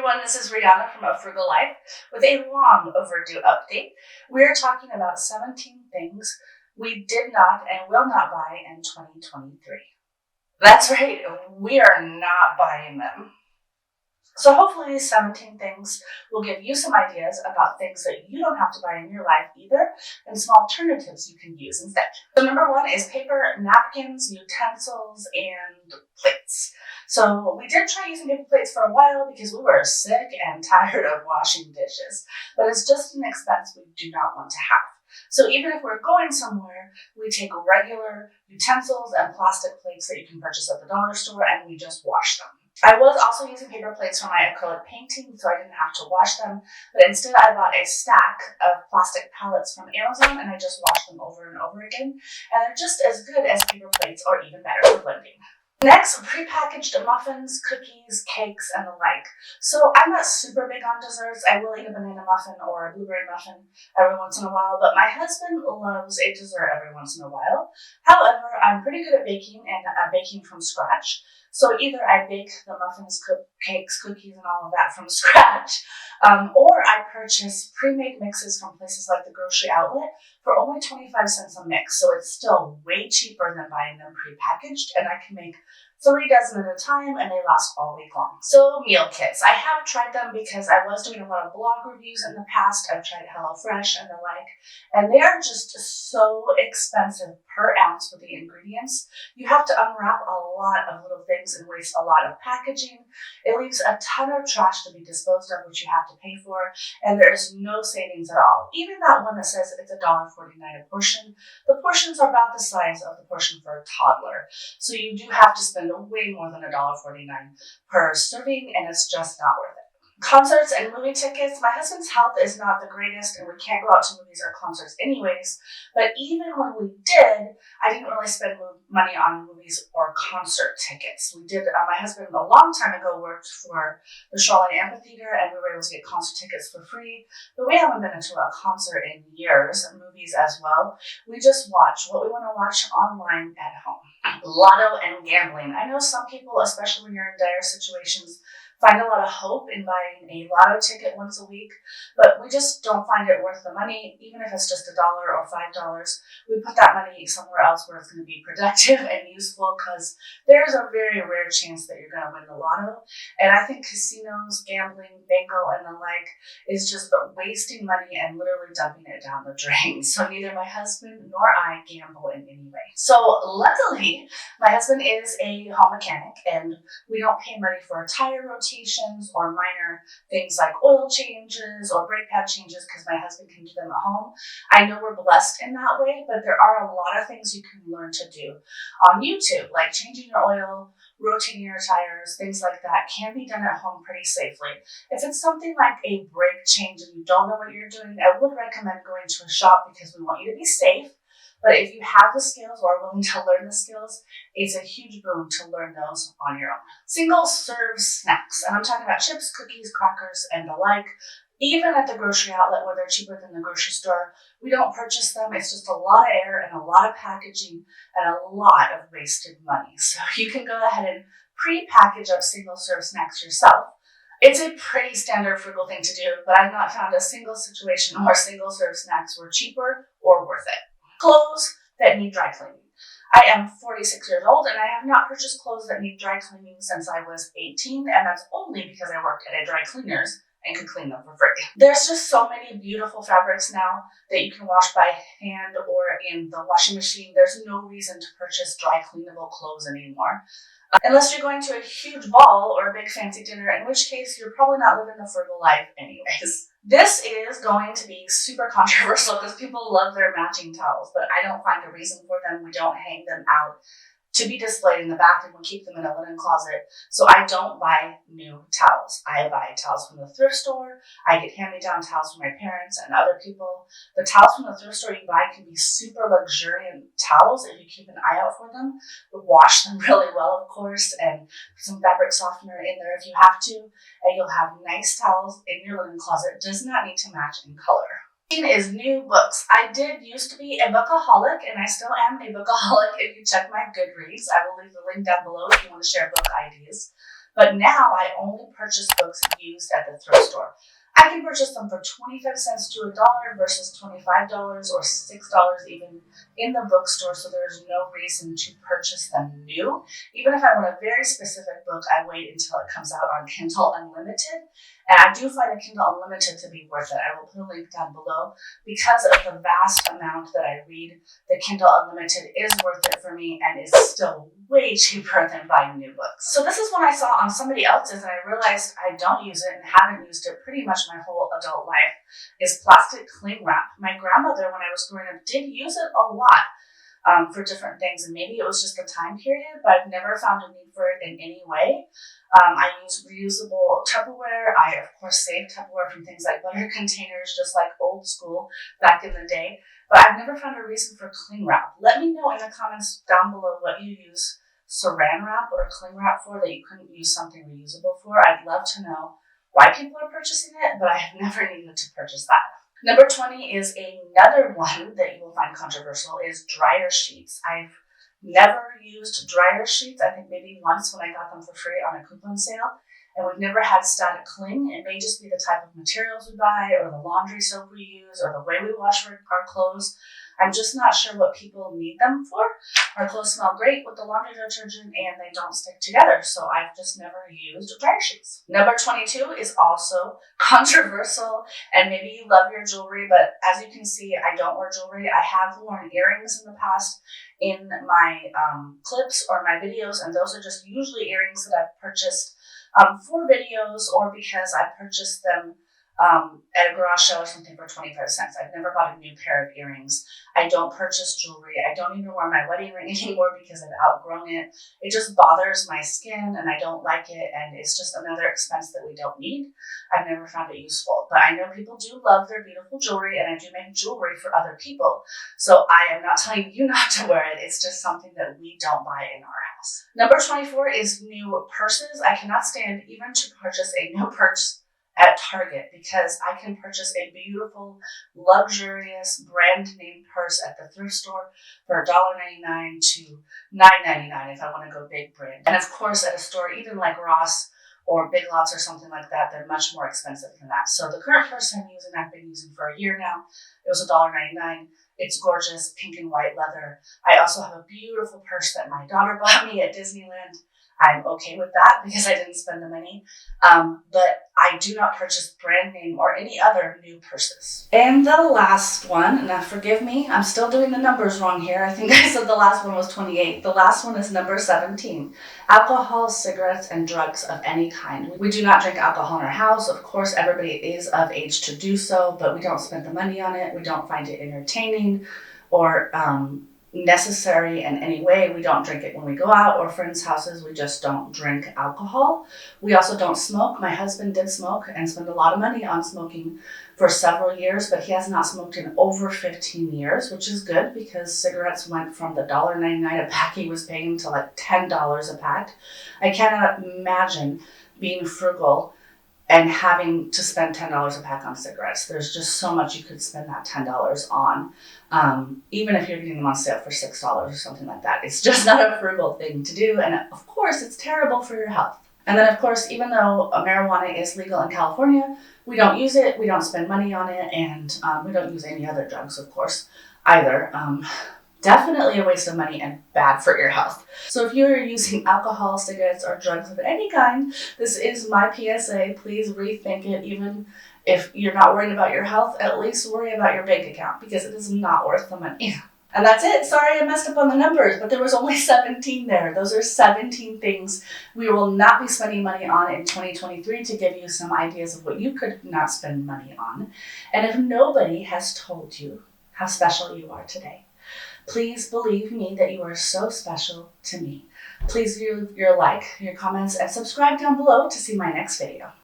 everyone, this is Rihanna from A Frugal Life with a long overdue update. We're talking about 17 things we did not and will not buy in 2023. That's right, we are not buying them. So hopefully these 17 things will give you some ideas about things that you don't have to buy in your life either, and some alternatives you can use instead. So number one is paper, napkins, utensils, and plates. So we did try using paper plates for a while because we were sick and tired of washing dishes, but it's just an expense we do not want to have. So even if we're going somewhere, we take regular utensils and plastic plates that you can purchase at the dollar store and we just wash them. I was also using paper plates for my acrylic painting, so I didn't have to wash them, but instead I bought a stack of plastic pallets from Amazon and I just washed them over and over again, and they're just as good as paper plates or even better for blending. Next, prepackaged muffins, cookies, cakes, and the like. So I'm not super big on desserts. I will eat a banana muffin or a blueberry muffin every once in a while, but my husband loves a dessert every once in a while. However, I'm pretty good at baking and baking from scratch. So either I bake the muffins, cakes, cookies, and all of that from scratch, or I purchase pre-made mixes from places like the grocery outlet for only 25 cents a mix. So it's still way cheaper than buying them pre-packaged, and I can make 3 dozen at a time, and they last all week long. So meal kits. I have tried them because I was doing a lot of blog reviews in the past. I've tried HelloFresh and the like, and they are just so expensive per ounce with the ingredients. You have to unwrap a lot of little things and waste a lot of packaging. It leaves a ton of trash to be disposed of, which you have to pay for, and there is no savings at all. Even that one that says it's $1.49 a portion, the portions are about the size of the portion for a toddler. So you do have to spend way more than $1.49 per serving, and it's just not worth it. Concerts and movie tickets. My husband's health is not the greatest, and we can't go out to movies or concerts anyways, but even when we did, I didn't really spend money on movies or concert tickets. We did, my husband a long time ago worked for the Shoreline Amphitheater, and we were able to get concert tickets for free, but we haven't been to a concert in years, movies as well. We just watch what we want to watch online at home. Lotto and gambling. I know some people, especially when you're in dire situations, find a lot of hope in buying a lotto ticket once a week, but we just don't find it worth the money. Even if it's just $1 or $5, we put that money somewhere else where it's going to be productive and useful, because there's a very rare chance that you're going to win the lotto. And I think casinos, gambling, bingo, and the like is just wasting money and literally dumping it down the drain. So neither my husband nor I gamble in any way. So luckily, my husband is a home mechanic, and we don't pay money for a tire rotation or minor things like oil changes or brake pad changes, because my husband can do them at home. I know we're blessed in that way, but there are a lot of things you can learn to do on YouTube, like changing your oil, rotating your tires, things like that can be done at home pretty safely. If it's something like a brake change and you don't know what you're doing, I would recommend going to a shop because we want you to be safe. But if you have the skills or are willing to learn the skills, it's a huge boon to learn those on your own. Single-serve snacks, and I'm talking about chips, cookies, crackers, and the like. Even at the grocery outlet where they're cheaper than the grocery store, we don't purchase them. It's just a lot of air and a lot of packaging and a lot of wasted money. So you can go ahead and pre-package up single-serve snacks yourself. It's a pretty standard frugal thing to do, but I've not found a single situation where single-serve snacks were cheaper or worth it. Clothes that need dry cleaning. I am 46 years old, and I have not purchased clothes that need dry cleaning since I was 18, and that's only because I worked at a dry cleaners and could clean them for free. There's just so many beautiful fabrics now that you can wash by hand or in the washing machine. There's no reason to purchase dry cleanable clothes anymore. Unless you're going to a huge ball or a big fancy dinner, in which case you're probably not living the frugal life anyways. This is going to be super controversial because people love their matching towels, but I don't find a reason for them. We don't hang them out to be displayed in the bathroom. We keep them in a linen closet. So I don't buy new towels. I buy towels from the thrift store. I get hand-me-down towels from my parents and other people. The towels from the thrift store you buy can be super luxuriant towels if you keep an eye out for them. Wash them really well, of course, and put some fabric softener in there if you have to, and you'll have nice towels in your linen closet. It does not need to match in color. Is new books. I did used to be a bookaholic, and I still am a bookaholic. If you check my Goodreads, I will leave the link down below if you want to share book ideas. But now I only purchase books used at the thrift store. I can purchase them for 25 cents to $1 versus $25 or $6 even in the bookstore, so there's no reason to purchase them new. Even if I want a very specific book, I wait until it comes out on Kindle Unlimited. And I do find the Kindle Unlimited to be worth it. I will put a link down below. Because of the vast amount that I read, the Kindle Unlimited is worth it for me and is still way cheaper than buying new books. So this is what I saw on somebody else's, and I realized I don't use it and haven't used it pretty much my whole adult life, is plastic cling wrap. My grandmother, when I was growing up, did use it a lot for different things, and maybe it was just the time period, but I've never found a need for it in any way. I use reusable Tupperware. I, of course, save Tupperware from things like butter containers, just like old school back in the day. But I've never found a reason for cling wrap. Let me know in the comments down below what you use saran wrap or cling wrap for that you couldn't use something reusable for. I'd love to know why people are purchasing it, but I have never needed to purchase that. Number 20 is another one that you will find controversial, is dryer sheets. I've never used dryer sheets. I think maybe once when I got them for free on a coupon sale. And we've never had static cling. It may just be the type of materials we buy or the laundry soap we use or the way we wash our clothes. I'm just not sure what people need them for. Our clothes smell great with the laundry detergent and they don't stick together. So I've just never used dryer sheets. Number 22 is also controversial, and maybe you love your jewelry, but as you can see, I don't wear jewelry. I have worn earrings in the past in my clips or my videos, and those are just usually earrings that I've purchased for videos or because I purchased them at a garage sale or something for 25 cents. I've never bought a new pair of earrings. I don't purchase jewelry. I don't even wear my wedding ring anymore because I've outgrown it. It just bothers my skin and I don't like it, and it's just another expense that we don't need. I've never found it useful. But I know people do love their beautiful jewelry, and I do make jewelry for other people. So I am not telling you not to wear it. It's just something that we don't buy in our house. Number 24 is new purses. I cannot stand even to purchase a new purse at Target because I can purchase a beautiful, luxurious, brand name purse at the thrift store for $1.99 to $9.99 if I want to go big brand. And of course, at a store even like Ross or Big Lots or something like that, they're much more expensive than that. So the current purse I'm using, I've been using for a year now. It was $1.99. It's gorgeous, pink and white leather. I also have a beautiful purse that my daughter bought me at Disneyland. I'm okay with that because I didn't spend the money. But I do not purchase brand name or any other new purses. And the last one, now forgive me, I'm still doing the numbers wrong here. I think I said the last one was 28. The last one is number 17. Alcohol, cigarettes, and drugs of any kind. We do not drink alcohol in our house. Of course, everybody is of age to do so, but we don't spend the money on it. We don't find it entertaining or necessary in any way. We don't drink it when we go out or friends' houses. We just don't drink alcohol. We also don't smoke. My husband did smoke and spent a lot of money on smoking for several years, but he has not smoked in over 15 years, which is good because cigarettes went from the $1.99 a pack he was paying to like $10 a pack. I cannot imagine being frugal and having to spend $10 a pack on cigarettes. There's just so much you could spend that $10 on. Even if you're getting them on sale for $6 or something like that. It's just not a frugal thing to do. And of course, it's terrible for your health. And then of course, even though marijuana is legal in California, we don't use it, we don't spend money on it, and we don't use any other drugs, of course, either. Definitely a waste of money and bad for your health. So if you're using alcohol, cigarettes, or drugs of any kind, this is my PSA. Please rethink it. Even if you're not worried about your health, at least worry about your bank account because it is not worth the money. And that's it. Sorry I messed up on the numbers, but there was only 17 there. Those are 17 things we will not be spending money on in 2023 to give you some ideas of what you could not spend money on. And if nobody has told you how special you are today, please believe me that you are so special to me. Please leave your like, your comments, and subscribe down below to see my next video.